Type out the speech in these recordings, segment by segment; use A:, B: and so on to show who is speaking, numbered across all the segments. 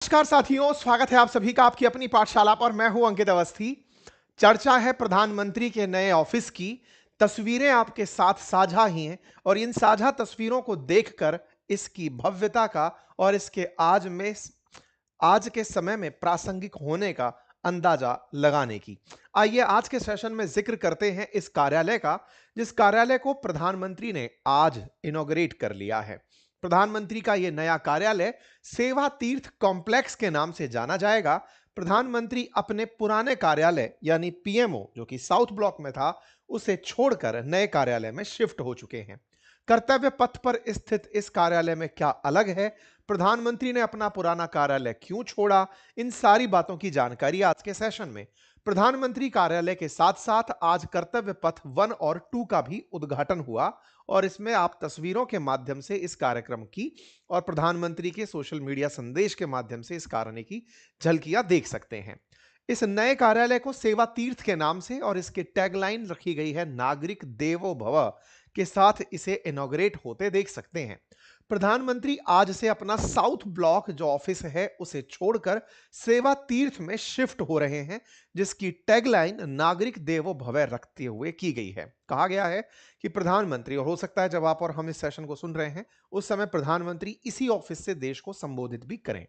A: नमस्कार साथियों, स्वागत है आप सभी का आपकी अपनी पाठशाला पर। मैं हूं अंकित अवस्थी। चर्चा है प्रधानमंत्री के नए ऑफिस की। तस्वीरें आपके साथ साझा ही हैं और इन साझा तस्वीरों को देखकर इसकी भव्यता का और इसके आज के समय में प्रासंगिक होने का अंदाजा लगाने की। आइए आज के सेशन में जिक्र करते हैं इस कार्यालय का, जिस कार्यालय को प्रधानमंत्री ने आज इनॉग्रेट कर लिया है। प्रधानमंत्री का यह नया कार्यालय सेवा तीर्थ कॉम्प्लेक्स के नाम से जाना जाएगा। प्रधानमंत्री अपने पुराने कार्यालय यानी पीएमओ, जो कि साउथ ब्लॉक में था, उसे छोड़कर नए कार्यालय में शिफ्ट हो चुके हैं। कर्तव्य पथ पर स्थित इस कार्यालय में क्या अलग है, प्रधानमंत्री ने अपना पुराना कार्यालय क्यों छोड़ा, इन सारी बातों की जानकारी आज के सेशन में। प्रधानमंत्री कार्यालय के साथ साथ आज कर्तव्य पथ 1 और 2 का भी उद्घाटन हुआ और इसमें आप तस्वीरों के माध्यम से इस कार्यक्रम की और प्रधानमंत्री के सोशल मीडिया संदेश के माध्यम से इस कार्य की झलकियां देख सकते हैं। इस नए कार्यालय को सेवा तीर्थ के नाम से और इसकी टैगलाइन रखी गई है नागरिक देवो भव के साथ इसे इनॉग्रेट होते देख सकते हैं। प्रधानमंत्री आज से अपना साउथ ब्लॉक जो ऑफिस है उसे छोड़कर सेवा तीर्थ में शिफ्ट हो रहे हैं, जिसकी टैगलाइन नागरिक देवो भव रखते हुए की गई है। कहा गया है कि प्रधानमंत्री, और हो सकता है जब आप और हम इस सेशन को सुन रहे हैं उस समय प्रधानमंत्री इसी ऑफिस से देश को संबोधित भी करें।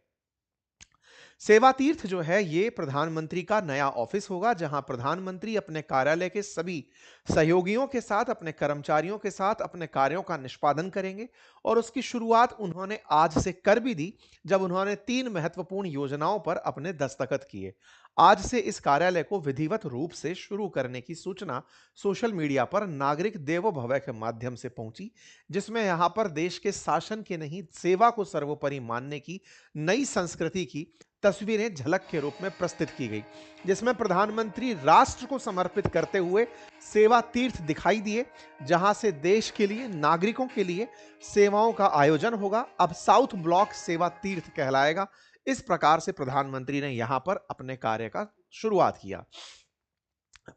A: सेवा तीर्थ जो है ये प्रधानमंत्री का नया ऑफिस होगा, जहां प्रधानमंत्री अपने कार्यालय के सभी सहयोगियों के साथ, अपने कर्मचारियों के साथ अपने कार्यों का निष्पादन करेंगे। और उसकी शुरुआत उन्होंने आज से कर भी दी, जब उन्होंने 3 महत्वपूर्ण योजनाओं पर अपने दस्तखत किए। आज से इस कार्यालय को विधिवत रूप से शुरू करने की सूचना सोशल मीडिया पर नागरिक देवो भव के माध्यम से पहुंची, जिसमें यहां पर देश के शासन के नहीं, सेवा को सर्वोपरि मानने की नई संस्कृति की तस्वीरें झलक के रूप में प्रस्तुत की गई, जिसमें प्रधानमंत्री राष्ट्र को समर्पित करते हुए सेवा तीर्थ दिखाई दिए, जहां से देश के लिए, नागरिकों के लिए सेवाओं का आयोजन होगा। अब साउथ ब्लॉक सेवा तीर्थ कहलाएगा। इस प्रकार से प्रधानमंत्री ने यहां पर अपने कार्य का शुरुआत किया।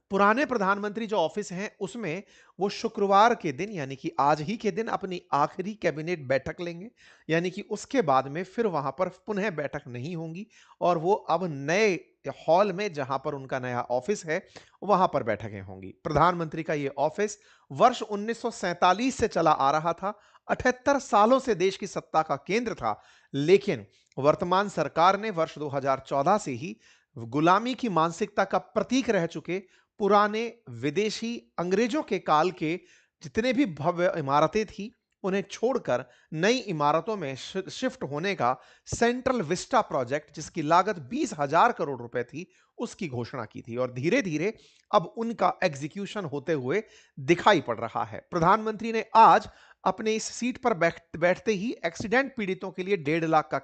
A: पुराने प्रधानमंत्री जो ऑफिस हैं उसमें वो शुक्रवार के दिन यानी कि आज ही के दिन अपनी आखिरी कैबिनेट बैठक लेंगे, यानी कि उसके बाद में फिर वहां पर पुनः बैठक नहीं होंगी और वो अब नए हॉल में, जहां पर उनका नया ऑफिस है, वहां पर बैठकें होंगी। प्रधानमंत्री का ये ऑफिस वर्ष 1947 से चला आ रहा था, 78 सालों से देश की सत्ता का केंद्र था, लेकिन वर्तमान सरकार ने वर्ष 2014 से ही गुलामी की मानसिकता का प्रतीक रह चुके पुराने विदेशी अंग्रेजों के काल के जितने भी भव्य इमारतें थी उन्हें छोड़कर नई इमारतों में शिफ्ट होने का सेंट्रल विस्टा प्रोजेक्ट, जिसकी लागत 20,000 करोड़ रुपए थी, उसकी घोषणा की थी और धीरे धीरे अब उनका एग्जीक्यूशन होते हुए दिखाई पड़ रहा है। प्रधानमंत्री ने आज अपने इस सीट पर बैठते ही एक्सीडेंट पीड़ितों के लिए 1.5 लाख का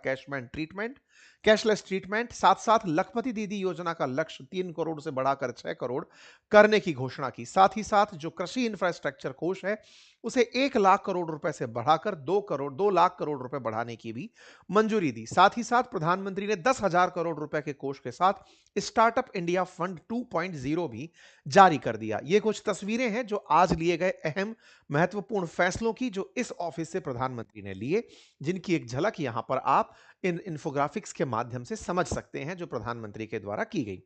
A: कैशलेस ट्रीटमेंट, साथ साथ लखपति दीदी योजना का लक्ष्य 3 करोड़ से बढ़ाकर 6 करोड़ करने की घोषणा की। साथ ही साथ जो कृषि इंफ्रास्ट्रक्चर कोष है उसे 1 लाख करोड़ रुपए से बढ़ाकर 2 लाख करोड़ रुपए बढ़ाने की भी मंजूरी दी। साथ ही साथ प्रधानमंत्री ने 10,000 करोड़ रुपए के कोष के साथ स्टार्टअप इंडिया फंड 2.0 भी जारी कर दिया। ये कुछ तस्वीरें हैं जो आज लिए गए अहम महत्वपूर्ण फैसलों की, जो इस ऑफिस से प्रधानमंत्री ने लिए, जिनकी एक झलक यहां पर आप इन इन्फोग्राफिक्स के माध्यम से समझ सकते हैं जो प्रधानमंत्री के द्वारा की गई।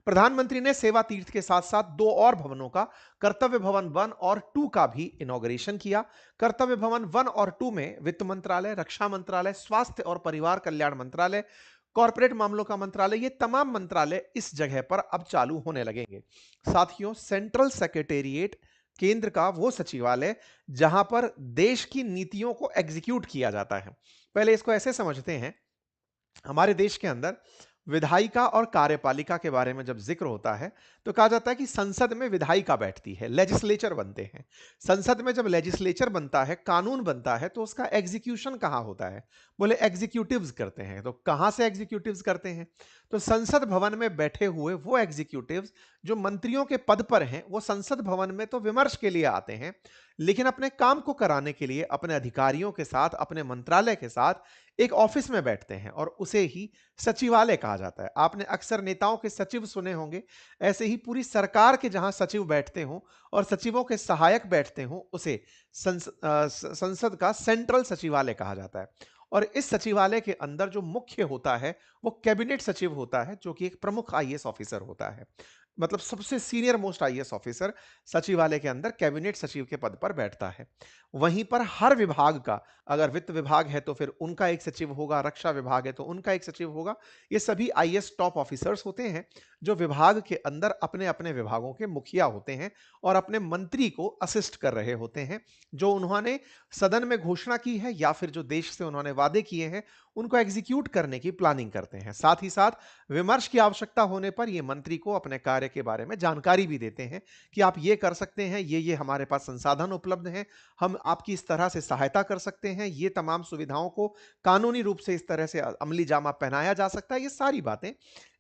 A: प्रधानमंत्री ने सेवा तीर्थ के साथ साथ 2 और भवनों का, कर्तव्य भवन 1 और 2 का भी इनॉग्रेशन किया। कर्तव्य भवन 1 और 2 में वित्त मंत्रालय, रक्षा मंत्रालय, स्वास्थ्य और परिवार कल्याण मंत्रालय, कॉर्पोरेट मामलों का मंत्रालय, ये तमाम मंत्रालय इस जगह पर अब चालू होने लगेंगे। साथियों, सेंट्रल सेक्रेटेरिएट, केंद्र का वो सचिवालय जहां पर देश की नीतियों को एग्जीक्यूट किया जाता है। पहले इसको ऐसे समझते हैं, हमारे देश के अंदर विधायिका और कार्यपालिका के बारे में जब जिक्र होता है तो कहा जाता है कि संसद में विधायिका बैठती है, लेजिस्लेचर बनते हैं। संसद में जब लेजिस्लेचर बनता है, कानून बनता है, तो उसका एग्जीक्यूशन कहां होता है? बोले एग्जीक्यूटिव्स करते हैं। तो कहां से एग्जीक्यूटिव्स करते हैं? तो संसद भवन में बैठे हुए वो एग्जीक्यूटिव्स जो मंत्रियों के पद पर हैं, वो संसद भवन में तो विमर्श के लिए आते हैं, लेकिन अपने काम को कराने के लिए अपने अधिकारियों के साथ, अपने मंत्रालय के साथ एक ऑफिस में बैठते हैं और उसे ही सचिवालय कहा जाता है। आपने अक्सर नेताओं के सचिव सुने होंगे, ऐसे ही पूरी सरकार के जहां सचिव बैठते हों और सचिवों के सहायक बैठते हों, उसे संसद का सेंट्रल सचिवालय कहा जाता है। और इस सचिवालय के अंदर जो मुख्य होता है वो कैबिनेट सचिव होता है, जो कि एक प्रमुख आईएएस ऑफिसर होता है। मतलब सबसे सीनियर मोस्ट आईएएस ऑफिसर सचिवालय के अंदर कैबिनेट सचिव के पद पर बैठता है। वहीं पर हर विभाग का, अगर वित्त विभाग है तो फिर उनका एक सचिव होगा, रक्षा विभाग है तो उनका एक सचिव होगा। ये सभी आईएएस टॉप ऑफिसर्स होते हैं जो विभाग के अंदर अपने अपने विभागों के मुखिया होते हैं और अपने मंत्री को असिस्ट कर रहे होते हैं, जो उन्होंने सदन में घोषणा की है या फिर जो देश से उन्होंने वादे किए हैं उनको एग्जीक्यूट करने की प्लानिंग करते हैं। साथ ही साथ विमर्श की आवश्यकता होने पर ये मंत्री को अपने कार्य के बारे में जानकारी भी देते हैं कि आप ये कर सकते हैं, ये हमारे पास संसाधन उपलब्ध हैं, हम आपकी इस तरह से सहायता कर सकते हैं, ये तमाम सुविधाओं को कानूनी रूप से इस तरह से अमली जामा पहनाया जा सकता है। ये सारी बातें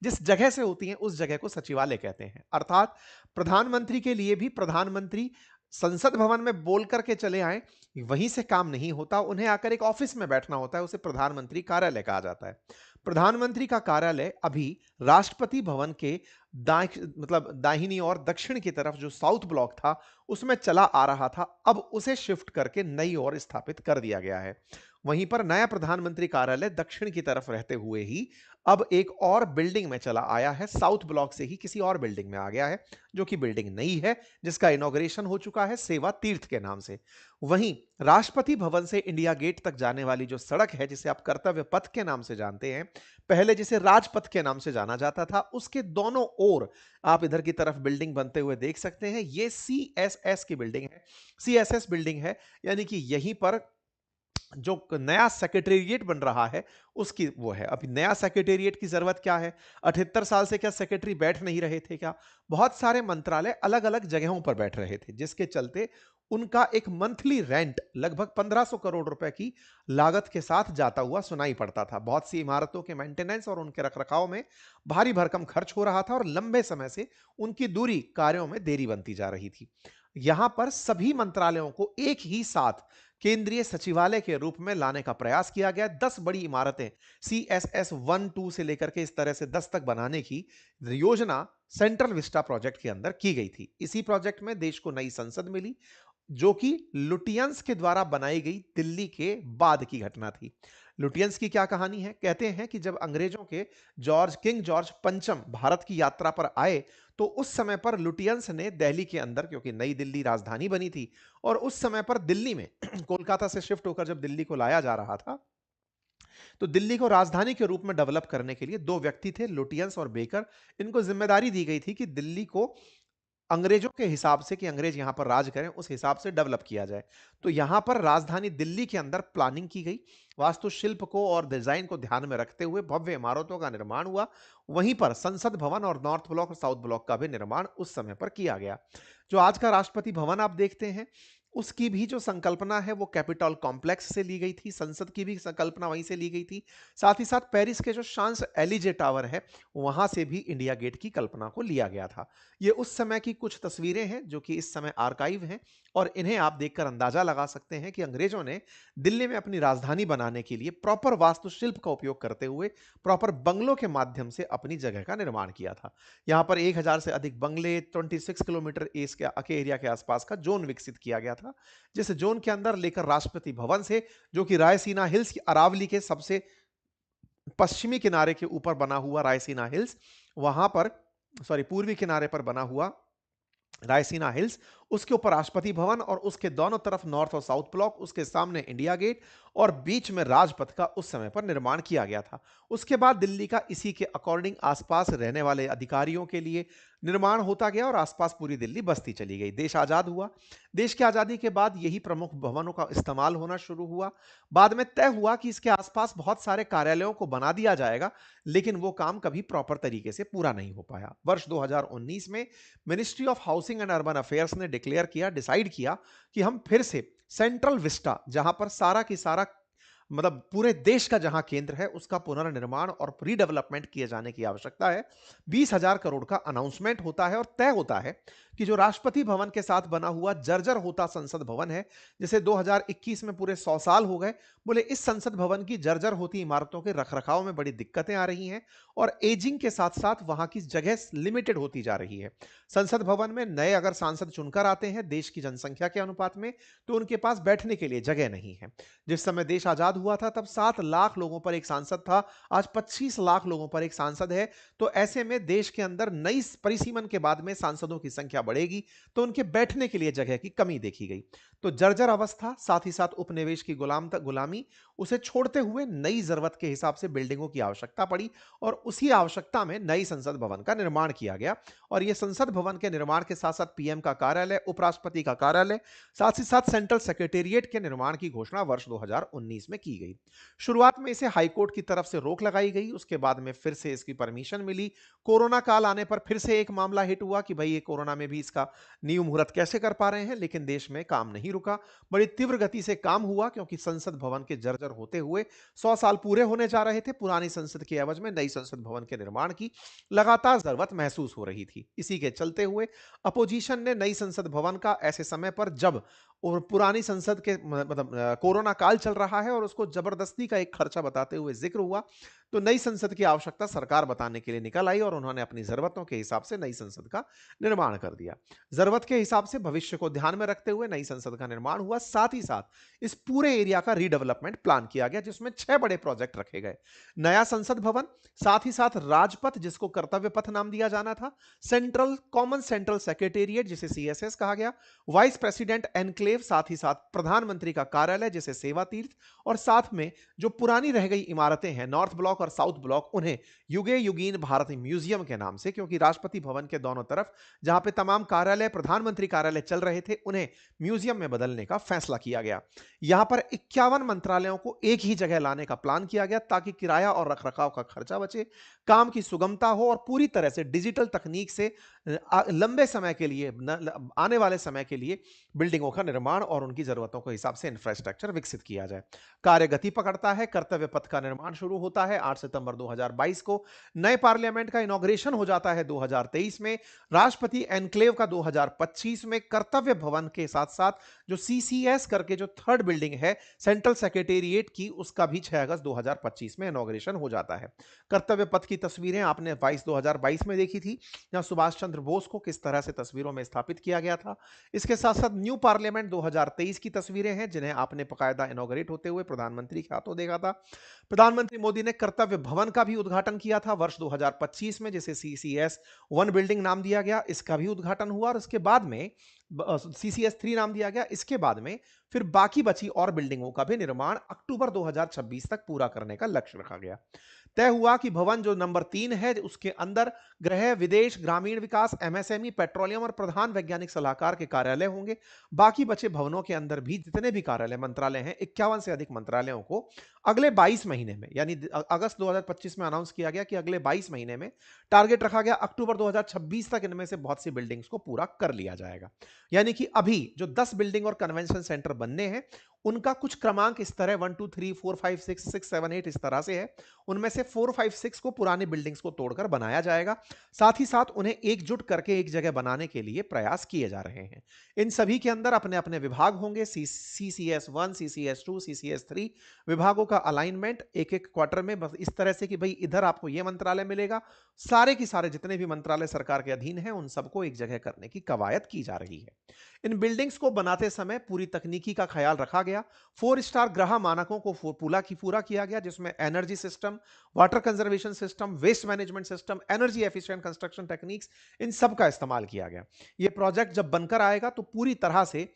A: जिस जगह से होती हैं उस जगह को सचिवालय कहते हैं। अर्थात प्रधानमंत्री के लिए भी प्रधानमंत्री संसद भवन में बोल करके चले आए वहीं से काम नहीं होता, उन्हें आकर एक ऑफिस में बैठना होता है, उसे प्रधानमंत्री कार्यालय कहा जाता है। प्रधानमंत्री का कार्यालय अभी राष्ट्रपति भवन के मतलब दाहिनी और दक्षिण की तरफ जो साउथ ब्लॉक था उसमें चला आ रहा था, अब उसे शिफ्ट करके नई ओर स्थापित कर दिया गया है। वहीं पर नया प्रधानमंत्री कार्यालय दक्षिण की तरफ रहते हुए ही अब एक और बिल्डिंग में चला आया है, साउथ ब्लॉक से ही किसी और बिल्डिंग में आ गया है, जो कि बिल्डिंग नई है, जिसका इनॉग्रेशन हो चुका है सेवा तीर्थ के नाम से। वहीं राष्ट्रपति भवन से इंडिया गेट तक जाने वाली जो सड़क है, जिसे आप कर्तव्य पथ के नाम से जानते हैं, पहले जिसे राजपथ के नाम से जाना जाता था, उसके दोनों ओर आप इधर की तरफ बिल्डिंग बनते हुए देख सकते हैं। ये सीएसएस की बिल्डिंग है, सीएसएस बिल्डिंग है, यानी कि यहीं पर जो नया सेक्रेटेरिएट बन रहा है उसकी वो है। अभी नया सेक्रेटेरिएट की जरूरत क्या है? 78 साल से क्या सेक्रेटरी बैठ नहीं रहे थे क्या? बहुत सारे मंत्रालय अलग अलग जगहों पर बैठ रहे थे, जिसके चलते उनका एक मंथली रेंट लगभग 1500 करोड़ रुपए की लागत के साथ जाता हुआ सुनाई पड़ता था। बहुत सी इमारतों के मेंटेनेंस और उनके रखरखाव में भारी भरकम खर्च हो रहा था और लंबे समय से उनकी दूरी कार्यों में देरी बनती जा रही थी। यहां पर सभी मंत्रालयों को एक ही साथ केंद्रीय सचिवालय के रूप में लाने का प्रयास किया गया। 10 बड़ी इमारतें सीएसएस 1-2 से लेकर के इस तरह से 10 तक बनाने की योजना सेंट्रल विस्टा प्रोजेक्ट के अंदर की गई थी। इसी प्रोजेक्ट में देश को नई संसद मिली, जो कि लुटियंस के द्वारा बनाई गई दिल्ली के बाद की घटना थी। लुटियंस की क्या कहानी है? कहते हैं कि जब अंग्रेजों के किंग जॉर्ज पंचम भारत की यात्रा पर आए तो उस समय पर लुटियंस ने दिल्ली के अंदर, क्योंकि नई दिल्ली राजधानी बनी थी और उस समय पर दिल्ली में कोलकाता से शिफ्ट होकर जब दिल्ली को लाया जा रहा था, तो दिल्ली को राजधानी के रूप में डेवलप करने के लिए दो व्यक्ति थे, लुटियंस और बेकर। इनको जिम्मेदारी दी गई थी कि दिल्ली को अंग्रेजों के हिसाब से, कि अंग्रेज यहां पर राज करें, उस हिसाब से डेवलप किया जाए। तो यहां पर राजधानी दिल्ली के अंदर प्लानिंग की गई, वास्तुशिल्प को और डिजाइन को ध्यान में रखते हुए भव्य इमारतों का निर्माण हुआ। वहीं पर संसद भवन और नॉर्थ ब्लॉक और साउथ ब्लॉक का भी निर्माण उस समय पर किया गया। जो आज का राष्ट्रपति भवन आप देखते हैं, उसकी भी जो संकल्पना है वो कैपिटॉल कॉम्प्लेक्स से ली गई थी, संसद की भी संकल्पना वहीं से ली गई थी। साथ ही साथ पेरिस के जो शांस एलिजे टावर है, वहां से भी इंडिया गेट की कल्पना को लिया गया था। ये उस समय की कुछ तस्वीरें हैं जो कि इस समय आर्काइव हैं और इन्हें आप देखकर अंदाजा लगा सकते हैं कि अंग्रेजों ने दिल्ली में अपनी राजधानी बनाने के लिए प्रॉपर वास्तुशिल्प का उपयोग करते हुए प्रॉपर बंगलों के माध्यम से अपनी जगह का निर्माण किया था। यहाँ पर 1000 से अधिक बंगले, 26 किलोमीटर के एरिया के आसपास का जोन विकसित किया गया था, जिस जोन के अंदर लेकर राष्ट्रपति भवन से, जो कि रायसीना हिल्स की अरावली के सबसे पश्चिमी किनारे के ऊपर बना हुआ रायसीना हिल्स, वहां पर पूर्वी किनारे पर बना हुआ रायसीना हिल्स, उसके ऊपर राष्ट्रपति भवन और उसके दोनों तरफ नॉर्थ और साउथ ब्लॉक, उसके सामने इंडिया गेट और बीच में राजपथ का उस समय पर निर्माण किया गया था। उसके बाद दिल्ली का इसी के अकॉर्डिंग आसपास रहने वाले अधिकारियों के लिए निर्माण होता गया और आसपास पूरी दिल्ली बसती चली गई। देश आजाद हुआ। देश की आजादी के बाद यही प्रमुख भवनों का इस्तेमाल होना शुरू हुआ। बाद में तय हुआ कि इसके आसपास बहुत सारे कार्यालयों को बना दिया जाएगा, लेकिन वो काम कभी प्रॉपर तरीके से पूरा नहीं हो पाया। वर्ष 2019 में ministry of housing and urban affairs ने डिसाइड किया कि हम फिर से सेंट्रल विस्टा, जहां पर सारा की सारा मतलब पूरे देश का जहां केंद्र है, उसका पुनर्निर्माण और रीडेवलपमेंट किए जाने की आवश्यकता है। 20,000 करोड़ का अनाउंसमेंट होता है और तय होता है कि जो राष्ट्रपति भवन के साथ बना हुआ जर्जर होता संसद भवन है, जिसे 2021 में पूरे 100 साल हो गए, बोले इस संसद भवन की जर्जर होती इमारतों के रखरखाव में बड़ी दिक्कतें आ रही हैं और एजिंग के साथ साथ वहां की जगह लिमिटेड होती जा रही है। संसद भवन में नए अगर सांसद चुनकर आते हैं देश की जनसंख्या के अनुपात में, तो उनके पास बैठने के लिए जगह नहीं है। जिस समय देश आजाद विवाद हुआ था तब 7 लाख लोगों पर एक सांसद था, आज 25 लाख लोगों पर एक सांसद है। तो ऐसे में देश के अंदर नई परिसीमन के बाद में सांसदों की संख्या बढ़ेगी, तो उनके बैठने के लिए जगह की कमी देखी गई। तो जर्जर अवस्था, साथ ही साथ उपनिवेश की गुलामी, उसे छोड़ते हुए नई जरूरत के हिसाब से बिल्डिंगों की आवश्यकता पड़ी और उसी आवश्यकता में नई संसद भवन का निर्माण किया गया। और यह संसद भवन के निर्माण के साथ साथ पीएम का कार्यालय, उपराष्ट्रपति का कार्यालय, साथ ही साथ सेंट्रल सेक्रेटेरिएट के निर्माण की घोषणा वर्ष 2019 में की गई। शुरुआत में इसे हाईकोर्ट की तरफ से रोक लगाई गई, उसके बाद में फिर से इसकी परमिशन मिली। कोरोना काल आने पर फिर से एक मामला हिट हुआ कि भाई ये कोरोना में भी इसका नींव मुहूर्त कैसे कर पा रहे हैं, लेकिन देश में काम नहीं रुका। बड़ी तीव्र गति से काम हुआ क्योंकि संसद भवन के जर्जर होते हुए 100 साल पूरे होने जा रहे थे। पुरानी संसद के एवज में नई संसद भवन के निर्माण की लगातार जरूरत महसूस हो रही थी। इसी के चलते हुए अपोजिशन ने नई संसद भवन का ऐसे समय पर जब और पुरानी संसद के मतलब कोरोना काल चल रहा है और उसको जबरदस्ती का एक खर्चा बताते हुए जिक्र हुआ, तो नई संसद की आवश्यकता सरकार बताने के लिए निकल आई और उन्होंने अपनी जरूरतों के हिसाब से नई संसद का निर्माण कर दिया। जरूरत के हिसाब से भविष्य को ध्यान में रखते हुए नई संसद का निर्माण हुआ। साथ ही साथ इस पूरे एरिया का रीडेवलपमेंट प्लान किया गया, जिसमें 6 बड़े प्रोजेक्ट रखे गए। नया संसद भवन, साथ ही साथ राजपथ जिसको कर्तव्य पथ नाम दिया जाना था, सेंट्रल कॉमन सेंट्रल सेक्रेटेरिएट जिसे सीएसएस कहा गया, वाइस प्रेसिडेंट एनक्लेव, साथ ही साथ प्रधानमंत्री का कार्यालय जिसे सेवा तीर्थ, और साथ में जो पुरानी रह गई इमारतें हैं नॉर्थ ब्लॉक और साउथ ब्लॉक, उन्हें युगे युगीन भारत म्यूजियम के नाम से, क्योंकि राष्ट्रपति भवन के दोनों तरफ जहां पे तमाम कार्यालय, प्रधानमंत्री कार्यालय चल रहे थे, उन्हें म्यूजियम में बदलने का फैसला किया गया। यहां पर 51 मंत्रालयों को एक ही जगह लाने का प्लान किया गया ताकि किराया और रखरखाव का खर्चा बचे, काम की सुगमता हो और पूरी तरह से डिजिटल तकनीक से लंबे समय के लिए आने वाले समय के लिए बिल्डिंगों का निर्माण और उनकी जरूरतों के हिसाब से इंफ्रास्ट्रक्चर विकसित किया जाए। कार्य गति पकड़ता है, कर्तव्य पथ का निर्माण शुरू होता है 8 सितंबर 2022 को, नए पार्लियामेंट का इनॉग्रेशन हो जाता है 2023 में, राष्ट्रपति एनक्लेव का 2025 में, कर्तव्य भवन के साथ साथ जो सीसीएस करके जो थर्ड बिल्डिंग है सेंट्रल सेक्रेटेरिएट की, उसका भी 6 अगस्त 2025 में इनॉग्रेशन हो जाता है। कर्तव्य पथ की तस्वीरें आपने 2022 में देखी थी, जहां सुभाष चंद्र बोस को किस तरह से तस्वीरों में स्थापित किया गया था। इसके साथ साथ न्यू पार्लियामेंट 2023 की तस्वीरें हैं, जिन्हें आपने बकायदा इनॉग्रेट होते हुए प्रधानमंत्री के हाथों देखा था। प्रधानमंत्री मोदी ने कर्तव्य भवन का भी उद्घाटन किया था वर्ष 2025 में, जिसे सीसीएस 1 बिल्डिंग नाम दिया गया, इसका भी उद्घाटन हुआ और इसके बाद में सीसीएस 3 नाम दिया गया। इसके बाद में फिर बाकी बची और बिल्डिंगों का भी निर्माण अक्टूबर 2026 तक पूरा करने का लक्ष्य रखा गया। तय हुआ कि भवन जो नंबर 3 है, उसके अंदर गृह, विदेश, ग्रामीण विकास, एमएसएमई, पेट्रोलियम और प्रधान वैज्ञानिक सलाहकार के कार्यालय होंगे। बाकी बचे भवनों के अंदर भी जितने भी कार्यालय, मंत्रालय हैं, 51 से अधिक मंत्रालयों को अगले 22 महीने में, यानी अगस्त 2025 में अनाउंस किया गया कि अगले 22 महीने में टारगेट रखा गया, अक्टूबर 2026 तक इनमें से बहुत सी बिल्डिंग्स को पूरा कर लिया जाएगा। यानी कि अभी जो 10 बिल्डिंग और कन्वेंशन सेंटर बनने हैं, उनका कुछ क्रमांक इस तरह 1 2 3 4 5 6 6 7 8 इस तरह से है। उनमें से 4 5 6 को पुरानी बिल्डिंग्स को तोड़कर बनाया जाएगा। साथ ही साथ उन्हें एकजुट करके एक जगह बनाने के लिए प्रयास किए जा रहे हैं। इन सभी के अंदर अपने अपने विभाग होंगे, सीसीएस 1, सीसीएस 2, सीसीएस 3 विभागों का अलाइनमेंट एक एक क्वार्टर में, बस इस तरह से कि भाई इधर आपको यह मंत्रालय मिलेगा, सारे की सारे जितने भी मंत्रालय सरकार के अधीन हैं उन सबको एक जगह करने की कवायद की जा रही है। इन बिल्डिंग्स को बनाते समय पूरी तकनीकी का ख्याल रखा गया। 4 स्टार ग्रह मानकों को पूरा किया गया, जिसमें energy system, water conservation system, waste management system, energy efficient construction techniques, इन सब का इस्तेमाल किया गया। यह प्रोजेक्ट जब बनकर आएगा तो पूरी तरह से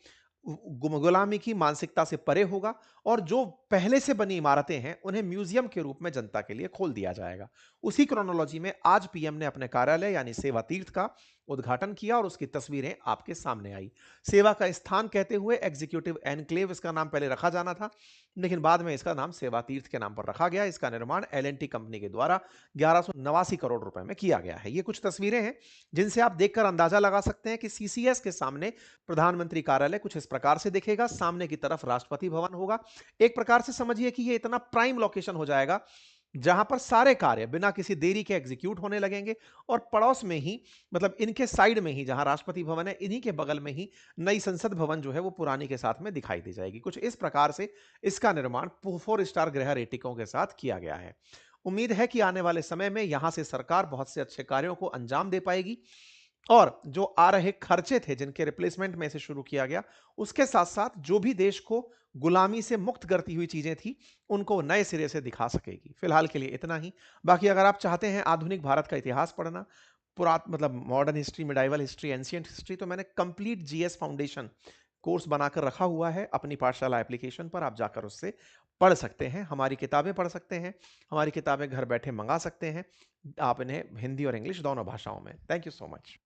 A: गुलामी की मानसिकता से परे होगा और जो पहले से बनी इमारतें हैं उन्हें म्यूजियम के रूप में जनता के लिए खोल दिया जाएगा। उसी क्रोनोलॉजी में आज पीएम ने अपने कार्यालय यानी सेवा तीर्थ का उद्घाटन किया और उसकी तस्वीरें आपके सामने आई। सेवा का स्थान कहते हुए एग्जीक्यूटिव एनक्लेव इसका नाम पहले रखा जाना था, लेकिन बाद में इसका नाम सेवा तीर्थ के नाम पर रखा गया। इसका निर्माण एल&टी कंपनी के द्वारा 1189 करोड़ रुपए में किया गया है। ये कुछ तस्वीरें हैं जिनसे आप देखकर अंदाजा लगा सकते हैं कि सीसीएस के सामने प्रधानमंत्री कार्यालय कुछ इस प्रकार से दिखेगा, सामने की तरफ राष्ट्रपति भवन होगा। एक प्रकार से समझिए कि ये इतना प्राइम लोकेशन हो जाएगा जहां पर सारे कार्य बिना किसी देरी के एग्जीक्यूट होने लगेंगे और पड़ोस में ही, मतलब इनके साइड में ही जहां राष्ट्रपति भवन है, इन्हीं के बगल में ही नई संसद भवन जो है वो पुरानी के साथ में दिखाई दे जाएगी। कुछ इस प्रकार से इसका निर्माण 4 स्टार गृह रेटिंगों के साथ किया गया है। उम्मीद है कि आने वाले समय में यहां से सरकार बहुत से अच्छे कार्यों को अंजाम दे पाएगी और जो आ रहे खर्चे थे जिनके रिप्लेसमेंट में से शुरू किया गया, उसके साथ साथ जो भी देश को गुलामी से मुक्त करती हुई चीजें थी, उनको नए सिरे से दिखा सकेगी। फिलहाल के लिए इतना ही। बाकी अगर आप चाहते हैं आधुनिक भारत का इतिहास पढ़ना, मतलब modern history, medieval history, ancient history, तो मैंने कंप्लीट जीएस फाउंडेशन कोर्स बनाकर रखा हुआ है अपनी पाठशाला एप्लीकेशन पर। आप जाकर उससे पढ़ सकते हैं, हमारी किताबें पढ़ सकते हैं। हमारी किताबें घर बैठे मंगा सकते हैं आप इन्हें, हिंदी और इंग्लिश दोनों भाषाओं में। Thank you so much.